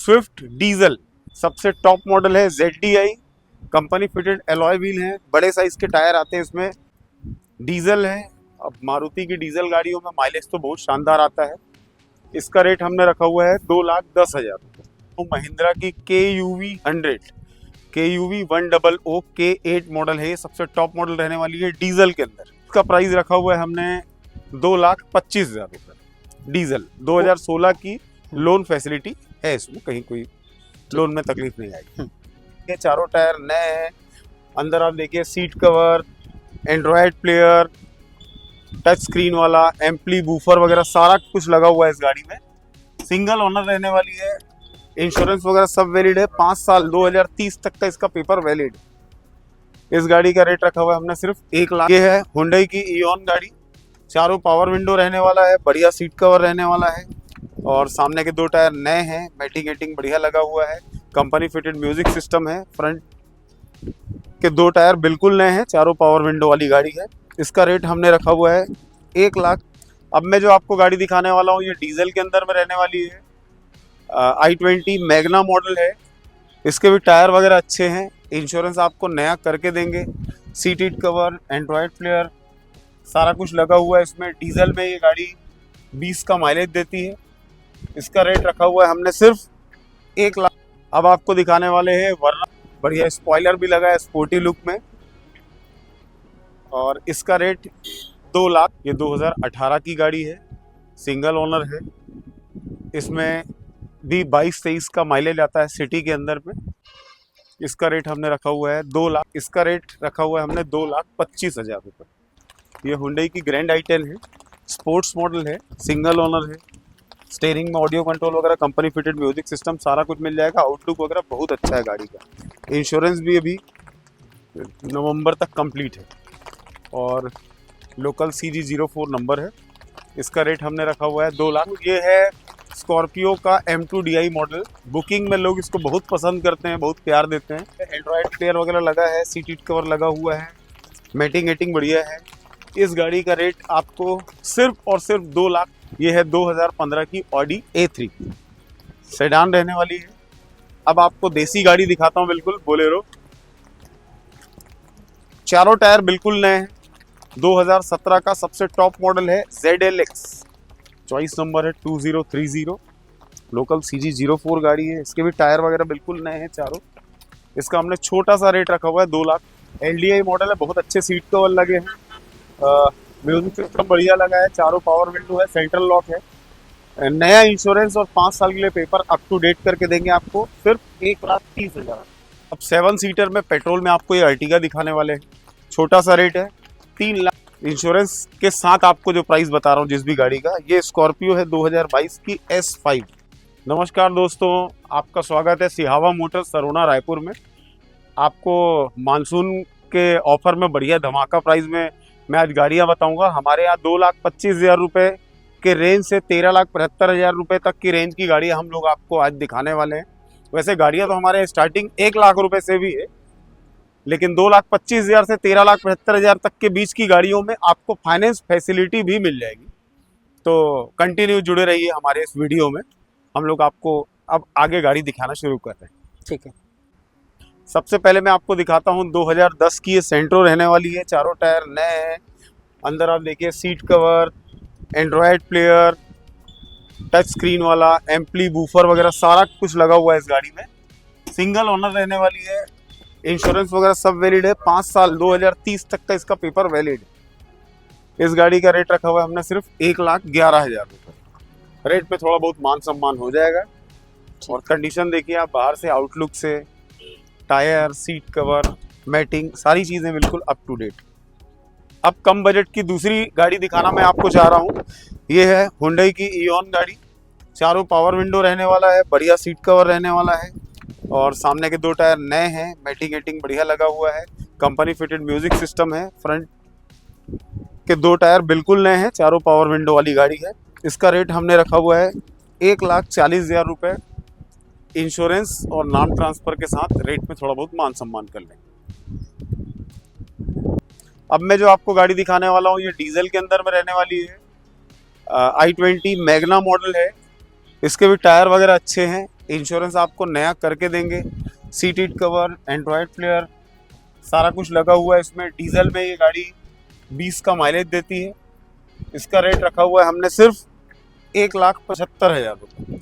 Swift diesel सबसे top model है। ZDI company fitted alloy wheel है, बड़े साइज के टायर आते हैं इसमें, डीजल है। अब मारुति की डीजल गाड़ियों में माइलेज तो बहुत शानदार आता है। इसका रेट हमने रखा हुआ है 2,10,000 रुपये। तो महिंद्रा की KUV 100 KUV 100 K8 मॉडल है, ये सबसे टॉप मॉडल रहने वाली है डीजल के अंदर। इसका प्राइस रखा हुआ है हमने 2,25,000 रुपये। डीजल 2016 की लोन फैसिलिटी है, इसमें कहीं कोई लोन में तकलीफ नहीं आएगी। ये चारों टायर नए हैं। अंदर आप देखिए seat cover, Android player, touch screen वाला, एम्पली बूफर वगैरह सारा कुछ लगा हुआ है इस गाड़ी में। सिंगल ओनर रहने वाली है। इंश्योरेंस वगैरह सब वैलिड है, 5 साल 2030 तक का इसका पेपर वैलिड। इस गाड़ी का रेट रखा हुआ है हमने सिर्फ 1 लाख। ये है हुंडई की इओन गाड़ी, चारों पावर विंडो रहने वाला है, बढ़िया सीट कवर रहने वाला है और सामने के 2 टायर नए हैं, मैटिंग एटिंग बढ़िया लगा हुआ है, कंपनी फिटेड म्यूजिक सिस्टम है, फ्रंट के 2 टायर बिल्कुल नए हैं, चारों पावर विंडो वाली गाड़ी है। इसका रेट हमने रखा हुआ है 1 लाख। अब मैं जो आपको गाड़ी दिखाने वाला हूँ ये डीजल के अंदर में रहने वाली है। i20 मैग्ना मॉडल है। इसके भी टायर वगैरह अच्छे हैं, इंश्योरेंस आपको नया करके देंगे, seat heat cover, Android player सारा कुछ लगा हुआ है इसमें। डीजल में ये गाड़ी 20 का माइलेज देती है। इसका रेट रखा हुआ है हमने सिर्फ 1 लाख। अब आपको दिखाने वाले हैं वरना, बढ़िया स्पॉइलर भी लगा है स्पोर्टी लुक में और इसका रेट 2 लाख। ये 2018 की गाड़ी है, सिंगल ओनर है। इसमें भी 22-23 का माइलेज आता है सिटी के अंदर में। इसका रेट हमने रखा हुआ है 2 लाख। इसका रेट रखा हुआ है हमने 2,25,000 रुपये। ये हुंडई की ग्रैंड i10 है, स्पोर्ट्स मॉडल है, सिंगल ओनर है। स्टीयरिंग में ऑडियो कंट्रोल वगैरह, कंपनी फिटेड म्यूजिक सिस्टम सारा कुछ मिल जाएगा। आउटलुक वगैरह बहुत अच्छा है गाड़ी का। इंश्योरेंस भी अभी नवंबर तक कंप्लीट है और लोकल CG04 नंबर है। इसका रेट हमने रखा हुआ है 2 लाख। ये है स्कॉर्पियो का M2DI मॉडल। बुकिंग में लोग इसको बहुत पसंद करते हैं, बहुत प्यार देते हैं। एंड्रॉयड प्लेयर वगैरह लगा है, सीट हीट कवर लगा हुआ है, मैटिंग एटिंग बढ़िया है। इस गाड़ी का रेट आपको सिर्फ और सिर्फ 2 लाख। ये है 2015 की ऑडी A3 सेडान रहने वाली है। अब आपको देसी गाड़ी दिखाता हूँ, बिल्कुल बोलेरो। चारों टायर बिल्कुल नए हैं। 2017 का सबसे टॉप मॉडल है ZLX, चॉइस नंबर है 2030, लोकल CG04 गाड़ी है। इसके भी टायर वगैरह बिल्कुल नए हैं चारों। इसका हमने छोटा सा रेट रखा हुआ है 2 लाख। LDI मॉडल है, बहुत अच्छे सीट कवर लगे हैं, म्यूजिक सिस्टम बढ़िया लगा है, चारों पावर विंडो है, सेंट्रल लॉक है, नया इंश्योरेंस और 5 साल के लिए पेपर अप टू डेट करके देंगे आपको सिर्फ 1,30,000। अब 7 सीटर में पेट्रोल में आपको ये अर्टिगा दिखाने वाले हैं। छोटा सा रेट है 3 लाख। इंश्योरेंस के साथ आपको जो प्राइस बता रहा हूँ जिस भी गाड़ी का, ये स्कॉर्पियो है 2022 की S5। नमस्कार दोस्तों, आपका स्वागत है सिहावा मोटर्स सरोना रायपुर में। आपको मानसून के ऑफर में बढ़िया धमाका प्राइस में मैं आज गाड़ियाँ बताऊंगा। हमारे यहाँ 2,25,000 रुपये के रेंज से 13,75,000 रुपये तक की रेंज की गाड़ियाँ हम लोग आपको आज दिखाने वाले हैं। वैसे गाड़ियाँ तो हमारे स्टार्टिंग 1 लाख रुपए से भी है, लेकिन 2,25,000 से 13,75,000 तक के बीच की गाड़ियों में आपको फाइनेंस फैसिलिटी भी मिल जाएगी। तो कंटिन्यू जुड़े रहिए हमारे इस वीडियो में। हम लोग आपको अब आगे गाड़ी दिखाना शुरू कर रहे हैं। ठीक है। सबसे पहले मैं आपको दिखाता हूँ 2010 की ये सेंट्रो रहने वाली है। चारों टायर नए हैं। अंदर आप देखिए seat cover, Android player, touch screen वाला, एम्पली बूफर वगैरह सारा कुछ लगा हुआ है इस गाड़ी में। सिंगल ओनर रहने वाली है। इंश्योरेंस वगैरह सब वैलिड है, 5 साल 2030 तक का इसका पेपर वैलिड है। इस गाड़ी का रेट रखा हुआ है हमने सिर्फ 1,11,000 रुपये। रेट पे थोड़ा बहुत मान सम्मान हो जाएगा। और कंडीशन देखिए आप बाहर से, आउटलुक से, टायर, सीट कवर, मैटिंग सारी चीज़ें बिल्कुल अप टू डेट। अब कम बजट की दूसरी गाड़ी दिखाना मैं आपको चाह रहा हूँ। ये है हुंडई की इओन गाड़ी, चारों पावर विंडो रहने वाला है, बढ़िया सीट कवर रहने वाला है और सामने के 2 टायर नए हैं, मैटिंग एटिंग बढ़िया लगा हुआ है, कंपनी फिटेड म्यूजिक सिस्टम है, फ्रंट के 2 टायर बिल्कुल नए हैं, चारों पावर विंडो वाली गाड़ी है। इसका रेट हमने रखा हुआ है 1,40,000 रुपये। इंश्योरेंस और नाम ट्रांसफ़र के साथ रेट में थोड़ा बहुत मान सम्मान कर लेंगे। अब मैं जो आपको गाड़ी दिखाने वाला हूँ ये डीजल के अंदर में रहने वाली है। i20 मैग्ना मॉडल है। इसके भी टायर वगैरह अच्छे हैं, इंश्योरेंस आपको नया करके देंगे। Seat heat cover, Android player, सारा कुछ लगा हुआ है इसमें। डीजल में ये गाड़ी 20 का माइलेज देती है। इसका रेट रखा हुआ है हमने सिर्फ 1,75,000 रुपये।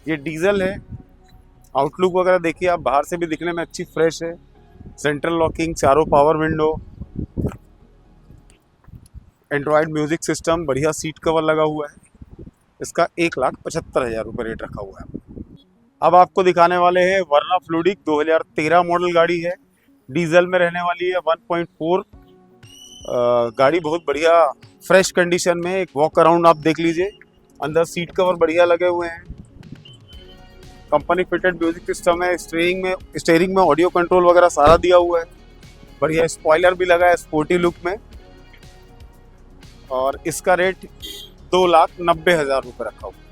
ये डीजल है। आउटलुक वगैरह देखिए आप, बाहर से भी दिखने में अच्छी फ्रेश है। सेंट्रल लॉकिंग, चारों power window, Android music system, बढ़िया सीट कवर लगा हुआ है। इसका 1,75,000 रुपये रेट रखा हुआ है। अब आपको दिखाने वाले हैं वर्ना फ्लूडिक 2013 मॉडल गाड़ी है। डीजल में रहने वाली है। 1.4 गाड़ी बहुत बढ़िया फ्रेश कंडीशन में। एक वॉक अराउंड आप देख लीजिए। अंदर सीट कवर बढ़िया लगे हुए हैं। कंपनी फिटेड म्यूजिक सिस्टम है। स्टीयरिंग में ऑडियो कंट्रोल वगैरह सारा दिया हुआ है। बढ़िया स्पॉइलर भी लगा है स्पोर्टी लुक में। और इसका रेट 2,90,000 रुपये रखा हुआ है।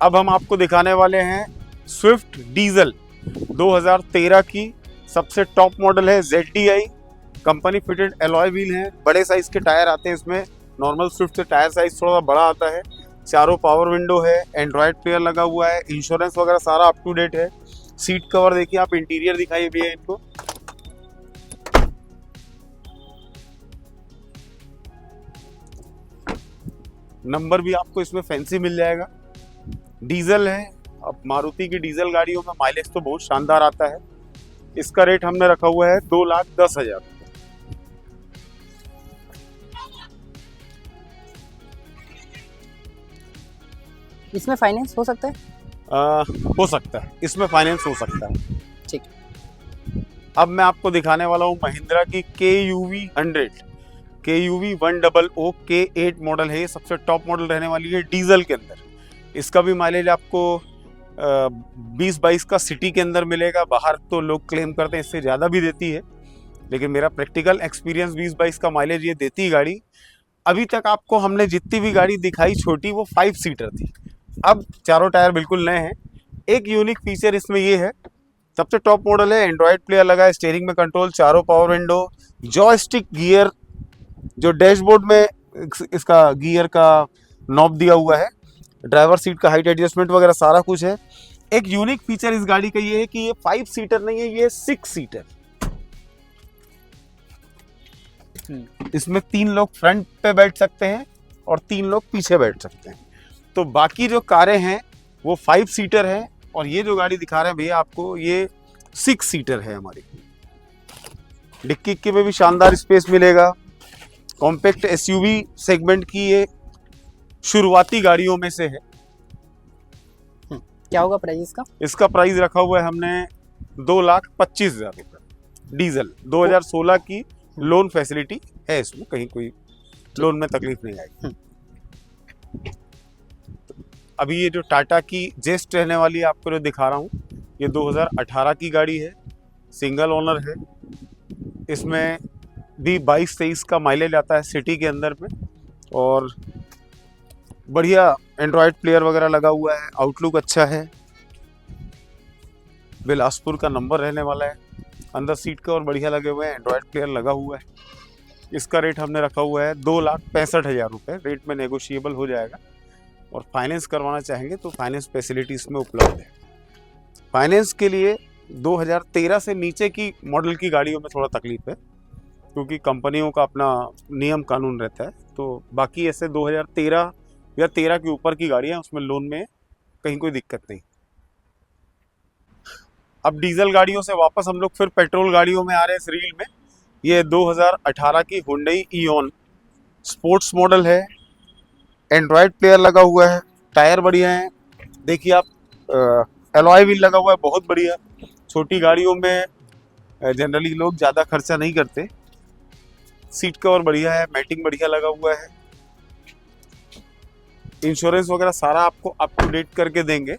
अब हम आपको दिखाने वाले हैं स्विफ्ट डीजल 2013 की सबसे टॉप मॉडल है। ZDI company fitted alloy wheel है। बड़े साइज के टायर आते हैं इसमें। नॉर्मल स्विफ्ट से टायर साइज थोड़ा बड़ा आता है। चारों पावर विंडो है। एंड्रॉयड प्लेयर लगा हुआ है। इंश्योरेंस वगैरह सारा अप टू डेट है। सीट कवर देखिए आप, इंटीरियर दिखाइए भैया इनको। नंबर भी आपको इसमें फैंसी मिल जाएगा। डीजल है। अब मारुति की डीजल गाड़ियों में माइलेज तो बहुत शानदार आता है। इसका रेट हमने रखा हुआ है 2,10,000। इसमें फाइनेंस हो सकता है? हो सकता है, इसमें फाइनेंस हो सकता है। ठीक। अब मैं आपको दिखाने वाला हूँ महिंद्रा की KUV 100। KUV 100 K8 मॉडल है। ये सबसे टॉप मॉडल रहने वाली है डीजल के अंदर। इसका भी माइलेज आपको 20-22 का सिटी के अंदर मिलेगा। बाहर तो लोग क्लेम करते हैं इससे ज़्यादा भी देती है, लेकिन मेरा प्रैक्टिकल एक्सपीरियंस 20-22 का माइलेज ये देती है गाड़ी। अभी तक आपको हमने जितनी भी गाड़ी दिखाई छोटी, वो 5 सीटर थी। अब चारों टायर बिल्कुल नए हैं। एक यूनिक फीचर इसमें ये है, सबसे टॉप मॉडल है। एंड्रॉयड प्लेयर लगा है। स्टीयरिंग में कंट्रोल, चारों पावर विंडो, जॉयस्टिक गियर, जो डैशबोर्ड में इसका गियर का नॉब दिया हुआ है। ड्राइवर सीट का हाइट एडजस्टमेंट वगैरह सारा कुछ है। एक यूनिक फीचर इस गाड़ी का ये है कि ये 5 सीटर नहीं है, ये 6 सीटर। इसमें 3 लोग फ्रंट पे बैठ सकते हैं और 3 लोग पीछे बैठ सकते हैं। तो बाकी जो कारें हैं वो 5 सीटर है, और ये जो गाड़ी दिखा रहे हैं भैया आपको, ये 6 सीटर है हमारी। डिक्की में भी शानदार स्पेस मिलेगा। कॉम्पैक्ट SUV सेगमेंट की ये शुरुआती गाड़ियों में से है। क्या होगा प्राइस इसका? इसका प्राइस रखा हुआ है हमने 2,25,000 रुपये। डीजल 2016 की, लोन फैसिलिटी है इसमें, कहीं कोई लोन में तकलीफ नहीं आएगी। अभी ये जो टाटा की जेस्ट रहने वाली है आपको जो दिखा रहा हूँ, ये 2018 की गाड़ी है। सिंगल ओनर है। इसमें भी 22-23 का माइलेज आता है सिटी के अंदर में। और बढ़िया एंड्रॉयड प्लेयर वगैरह लगा हुआ है। आउटलुक अच्छा है। बिलासपुर का नंबर रहने वाला है। अंदर सीट कवर बढ़िया लगे हुए हैं। एंड्रॉयड प्लेयर लगा हुआ है। इसका रेट हमने रखा हुआ है 2,65,000 रुपये। रेट में नेगोशिएबल हो जाएगा। और फाइनेंस करवाना चाहेंगे तो फाइनेंस फैसिलिटी इसमें उपलब्ध है। फाइनेंस के लिए 2013 से नीचे की मॉडल की गाड़ियों में थोड़ा तकलीफ है, क्योंकि कंपनियों का अपना नियम कानून रहता है। तो बाकी ऐसे 2013 या 13 के ऊपर की गाड़ियाँ, उसमें लोन में कहीं कोई दिक्कत नहीं। अब डीजल गाड़ियों से वापस हम लोग फिर पेट्रोल गाड़ियों में आ रहे हैं इस रील में। ये 2018 की हुंडई ईओन स्पोर्ट्स मॉडल है। एंड्रॉयड प्लेयर लगा हुआ है। टायर बढ़िया है। देखिए आप, एलॉय व्हील लगा हुआ है, बहुत बढ़िया। छोटी गाड़ियों में जनरली लोग ज़्यादा खर्चा नहीं करते। सीट कवर बढ़िया है। मैटिंग बढ़िया लगा हुआ है। इंश्योरेंस वगैरह सारा आपको अप टू डेट करके देंगे।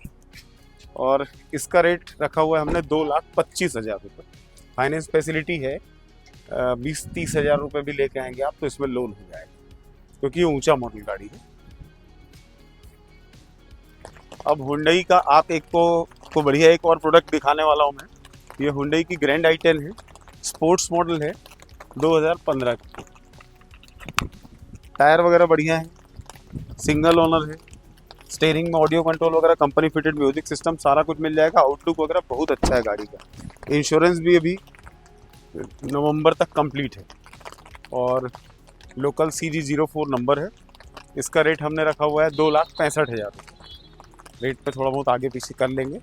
और इसका रेट रखा हुआ है हमने 2,25,000 रुपये। फाइनेंस फैसिलिटी है। 20-30 हज़ार रुपये भी लेके आएंगे आप तो इसमें लोन हो जाएगा, क्योंकि ये ऊंचा मॉडल गाड़ी है। अब हुंडई का आप को बढ़िया एक और प्रोडक्ट दिखाने वाला हूँ मैं। ये हुंडई की ग्रैंड i10 है। स्पोर्ट्स मॉडल है 2015 की। टायर वगैरह बढ़िया है, सिंगल ओनर है, स्टीयरिंग में ऑडियो कंट्रोल वगैरह, कंपनी फिटेड म्यूजिक सिस्टम सारा कुछ मिल जाएगा। आउटलुक वगैरह बहुत अच्छा है गाड़ी का। इंश्योरेंस भी अभी नवंबर तक कंप्लीट है और लोकल CG04 नंबर है। इसका रेट हमने रखा हुआ है 2,65,000 रुपये। रेट पे थोड़ा बहुत आगे पीछे कर लेंगे।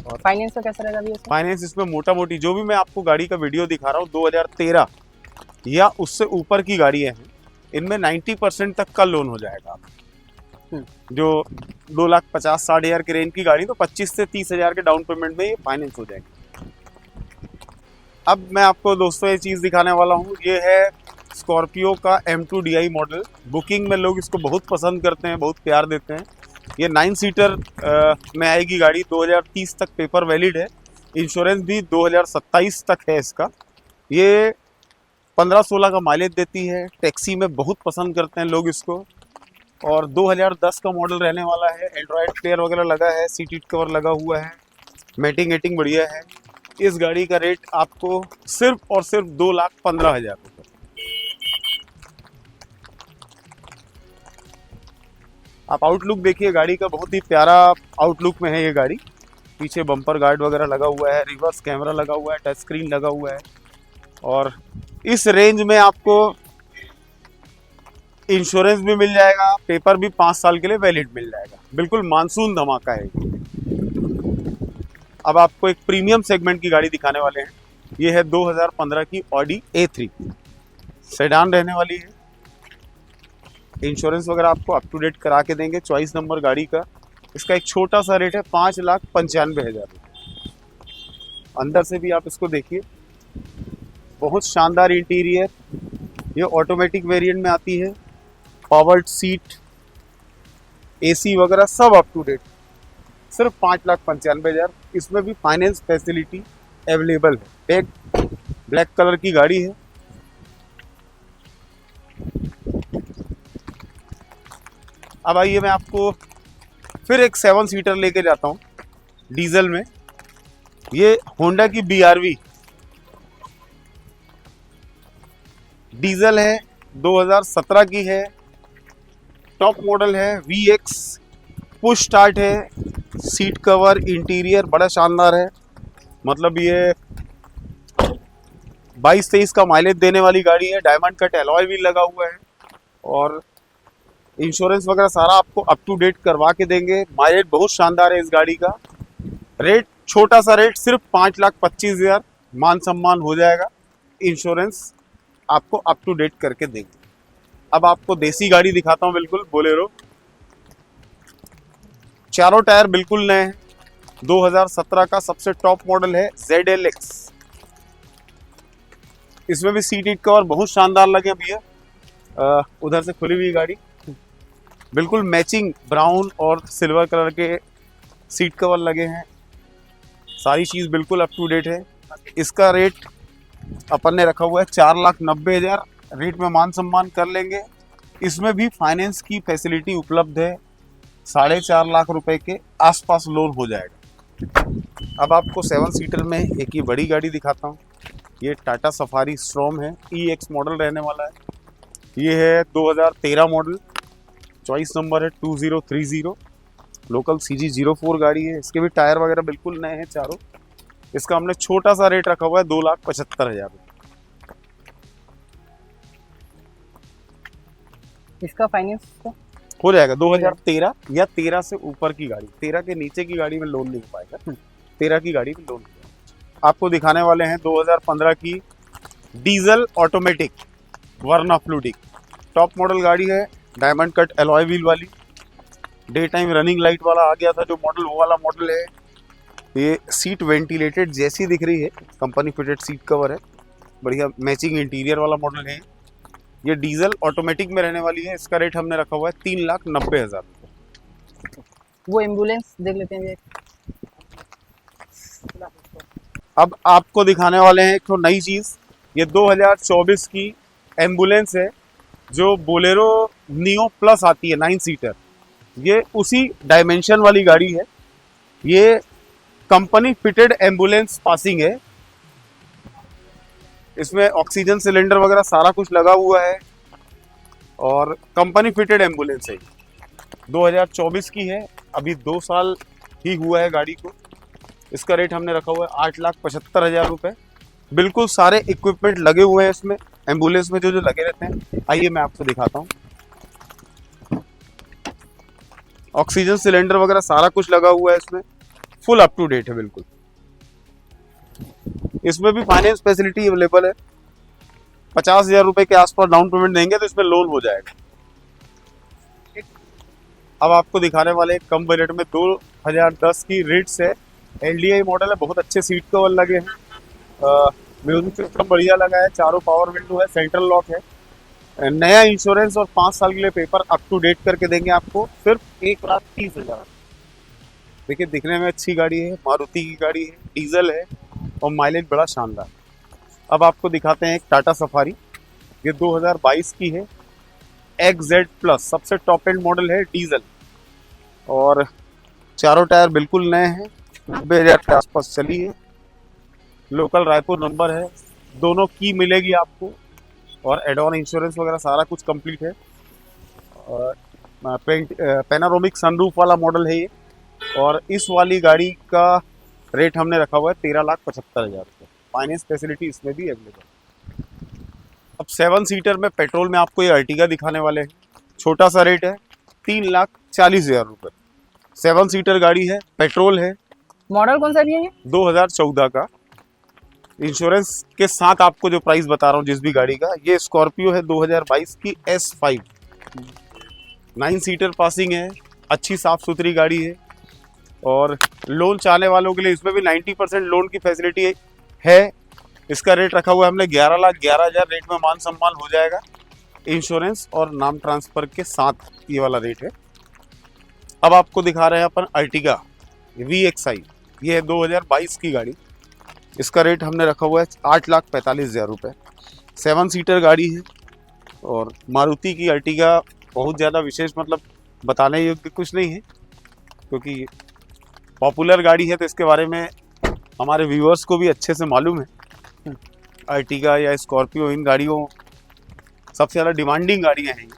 और फाइनेंस का कैसा रहेगा भैया इसमें? फाइनेंस इसमें मोटा मोटी जो भी मैं आपको गाड़ी का वीडियो दिखा रहा हूँ 2013 या उससे ऊपर की गाड़ियाँ हैं, इनमें 90% तक का लोन हो जाएगा। जो 2,50,000-60,000 की रेंज की गाड़ी तो 25 से 30,000 के डाउन पेमेंट में ये फाइनेंस हो जाएगी। अब मैं आपको दोस्तों ये चीज़ दिखाने वाला हूँ, ये है स्कॉर्पियो का M2 DI मॉडल। बुकिंग में लोग इसको बहुत पसंद करते हैं, बहुत प्यार देते हैं। ये 9 सीटर में आएगी गाड़ी, 2030 तक पेपर वैलिड है, इंश्योरेंस भी 2027 तक है इसका। ये 15-16 का माइलेज देती है, टैक्सी में बहुत पसंद करते हैं लोग इसको। और 2010 का मॉडल रहने वाला है, एंड्रॉयड प्लेयर वगैरह लगा है, सीट हीट कवर लगा हुआ है, मैटिंग एटिंग बढ़िया है। इस गाड़ी का रेट आपको सिर्फ और सिर्फ 2,15,000 रुपये। आप आउटलुक देखिए, गाड़ी का बहुत ही प्यारा आउटलुक में है ये गाड़ी। पीछे बम्पर गार्ड वगैरह लगा हुआ है, रिवर्स कैमरा लगा हुआ है, टच स्क्रीन लगा हुआ है। और इस रेंज में आपको इंश्योरेंस भी मिल जाएगा, पेपर भी 5 साल के लिए वैलिड मिल जाएगा। बिल्कुल मानसून धमाका है। अब आपको एक प्रीमियम सेगमेंट की गाड़ी दिखाने वाले हैं। ये है 2015 की ऑडी A3, सेडान रहने वाली है। इंश्योरेंस वगैरह आपको अप टू डेट करा के देंगे, चॉइस नंबर गाड़ी का। इसका एक छोटा सा रेट है 5,95,000 रुपये। अंदर से भी आप इसको देखिए, बहुत शानदार इंटीरियर। ये ऑटोमेटिक वेरिएंट में आती है, पावर्ड सीट, AC वगैरह सब अप टू डेट, सिर्फ 5,95,000। इसमें भी फाइनेंस फैसिलिटी अवेलेबल है। एक ब्लैक कलर की गाड़ी है। अब आइए मैं आपको फिर एक 7 सीटर लेके जाता हूँ डीजल में। ये होंडा की BRV डीजल है, 2017 की है, टॉप मॉडल है, VX, पुश स्टार्ट है, सीट कवर इंटीरियर बड़ा शानदार है। मतलब ये 22-23 का माइलेज देने वाली गाड़ी है। डायमंड कट एलॉय व्हील लगा हुआ है और इंश्योरेंस वगैरह सारा आपको अप टू डेट करवा के देंगे। माइलेज बहुत शानदार है इस गाड़ी का। रेट छोटा सा रेट सिर्फ 5,25,000, मान सम्मान हो जाएगा, इंश्योरेंस आपको अप टू डेट करके देंगे। अब आपको देसी गाड़ी दिखाता हूँ, बिल्कुल बोलेरो। चारों टायर बिल्कुल नए हैं। 2017 का सबसे टॉप मॉडल है ZLX। इसमें भी सीट हीट कवर बहुत शानदार लगे भैया। उधर से खुली हुई गाड़ी, बिल्कुल मैचिंग ब्राउन और सिल्वर कलर के सीट कवर लगे हैं। सारी चीज़ बिल्कुल अप टू डेट है। इसका रेट अपन ने रखा हुआ है 4,90,000। रेट में मान सम्मान कर लेंगे। इसमें भी फाइनेंस की फैसिलिटी उपलब्ध है, 4.5 लाख रुपए के आसपास लोन हो जाएगा। अब आपको 7 सीटर में एक ही बड़ी गाड़ी दिखाता हूँ। ये टाटा सफारी स्ट्रॉम है, EX मॉडल रहने वाला है। ये है 2013 मॉडल, चॉइस नंबर है 2030, लोकल CG04 गाड़ी है। इसके भी टायर वगैरह बिल्कुल नए हैं चारों। इसका हमने छोटा सा रेट रखा हुआ है 2,75,000 रुपये। इसका फाइनेंस हो जाएगा 2013 या 13 से ऊपर की गाड़ी। 13 के नीचे की गाड़ी में लोन नहीं हो पाएगा, 13 की गाड़ी में लोन हो जाएगा। आपको दिखाने वाले हैं 2015 की डीजल ऑटोमेटिक वर्ना फ्लूडिक, टॉप मॉडल गाड़ी है, डायमंड कट एलॉय व्हील वाली। डे टाइम रनिंग लाइट वाला आ गया था जो मॉडल, वो वाला मॉडल है। ये सीट वेंटिलेटेड जैसी दिख रही है, कंपनी फिटेड सीट कवर है, बढ़िया मैचिंग इंटीरियर वाला मॉडल है। ये डीजल ऑटोमेटिक में रहने वाली है। इसका रेट हमने रखा हुआ है 3,90,000 रुपये। वो एम्बुलेंस देख लेते हैं भैया। अब आपको दिखाने वाले हैं एक तो नई चीज़। ये 2024 की एम्बुलेंस है जो बोलेरो नियो प्लस आती है 9 सीटर। ये उसी डायमेंशन वाली गाड़ी है। ये कंपनी फिटेड एम्बुलेंस पासिंग है। इसमें ऑक्सीजन सिलेंडर वगैरह सारा कुछ लगा हुआ है। और कंपनी फिटेड एम्बुलेंस है, 2024 की है, अभी 2 साल ही हुआ है गाड़ी को। इसका रेट हमने रखा हुआ है 8,75,000 रुपये। बिल्कुल सारे इक्विपमेंट लगे हुए हैं इसमें, एम्बुलेंस में जो जो लगे रहते हैं। आइए मैं आपको दिखाता हूँ। ऑक्सीजन सिलेंडर वगैरह सारा कुछ लगा हुआ है इसमें, फुल अप टू डेट है बिल्कुल। इसमें भी फाइनेंस फैसिलिटी अवेलेबल है, 50,000 रुपये के आसपास डाउन पेमेंट देंगे तो इसमें लोन हो जाएगा। अब आपको दिखाने वाले कम बजट में 2010 की रिट्स है, एलडीआई मॉडल है, बहुत अच्छे सीट कवर लगे हैं, म्यूजिक सिस्टम बढ़िया लगा है, चारों पावर विंडो है, सेंट्रल लॉक है, नया इंश्योरेंस और 5 साल के लिए पेपर अप टू डेट करके देंगे आपको, सिर्फ 1,30,000। देखिए दिखने में अच्छी गाड़ी है, मारुति की गाड़ी है, डीजल है और माइलेज बड़ा शानदार। अब आपको दिखाते हैं एक टाटा सफारी, ये 2022 की है, XZ प्लस सबसे टॉप एंड मॉडल है, डीजल, और चारों टायर बिल्कुल नए हैं, 90,000 के आसपास चली है, लोकल रायपुर नंबर है, दोनों की मिलेगी आपको और एड ऑन इंश्योरेंस वगैरह सारा कुछ कंप्लीट है। और पैनारोमिक सनरूफ वाला मॉडल है ये, और इस वाली गाड़ी का रेट हमने रखा हुआ है 13,75,000 रुपये। फाइनेंस फैसिलिटी इसमें भी अवेलेबल। अब 7 सीटर में पेट्रोल में आपको ये अर्टिगा दिखाने वाले हैं, छोटा सा रेट है 3,40,000 रुपये। 7 सीटर गाड़ी है, पेट्रोल है, मॉडल कौन सा भी है ये? 2014 का, इंश्योरेंस के साथ आपको जो प्राइस बता रहा हूँ जिस भी गाड़ी का, ये स्कॉर्पियो है 2022 की S5, 9 सीटर पासिंग है, अच्छी साफ सुथरी गाड़ी है, और लोन चाहने वालों के लिए इसमें भी 90% लोन की फैसिलिटी है। इसका रेट रखा हुआ है हमने 11,11,000, रेट में मान सम्मान हो जाएगा, इंश्योरेंस और नाम ट्रांसफर के साथ ये वाला रेट है। अब आपको दिखा रहे हैं अपन अर्टिगा VXI, ये है 2022 की गाड़ी, इसका रेट हमने रखा हुआ है 8,45,000 रुपये। 7 सीटर गाड़ी है, और मारुति की अर्टिगा बहुत ज़्यादा विशेष मतलब बताने योग्य कुछ नहीं है, क्योंकि पॉपुलर गाड़ी है तो इसके बारे में हमारे व्यूअर्स को भी अच्छे से मालूम है। अर्टिगा या स्कॉर्पियो, इन गाड़ियों सबसे ज़्यादा डिमांडिंग गाड़ियाँ हैं,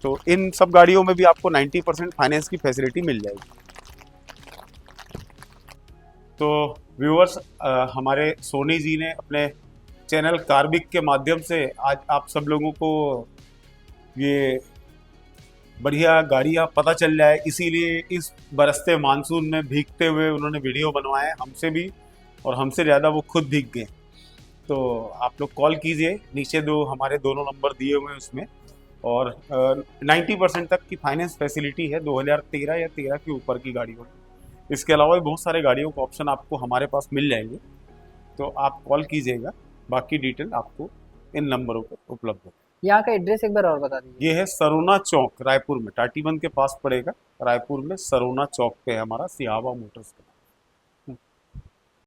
तो इन सब गाड़ियों में भी आपको 90% फाइनेंस की फैसिलिटी मिल जाएगी। तो व्यूअर्स, हमारे सोनी जी ने अपने चैनल कार्बिक के माध्यम से आज आप सब लोगों को ये बढ़िया गाड़ियाँ पता चल जाए, इसीलिए इस बरसते मानसून में भीगते हुए उन्होंने वीडियो बनवाए, हमसे भी, और हमसे ज़्यादा वो खुद भीग गए। तो आप लोग कॉल कीजिए, नीचे हमारे दोनों नंबर दिए हुए हैं उसमें, और 90% तक की फाइनेंस फैसिलिटी है 2013 या 13 के ऊपर की गाड़ियों में। इसके अलावा भी बहुत सारे गाड़ियों का ऑप्शन आपको हमारे पास मिल जाएंगे, तो आप कॉल कीजिएगा, बाकी डिटेल आपको इन नंबरों पर उपलब्ध है। यहाँ का एड्रेस एक बार और बता दीजिए। ये है सरोना चौक, रायपुर में, टाटीबंद के पास पड़ेगा, रायपुर में सरोना चौक पे है हमारा सिहावा मोटर्स का।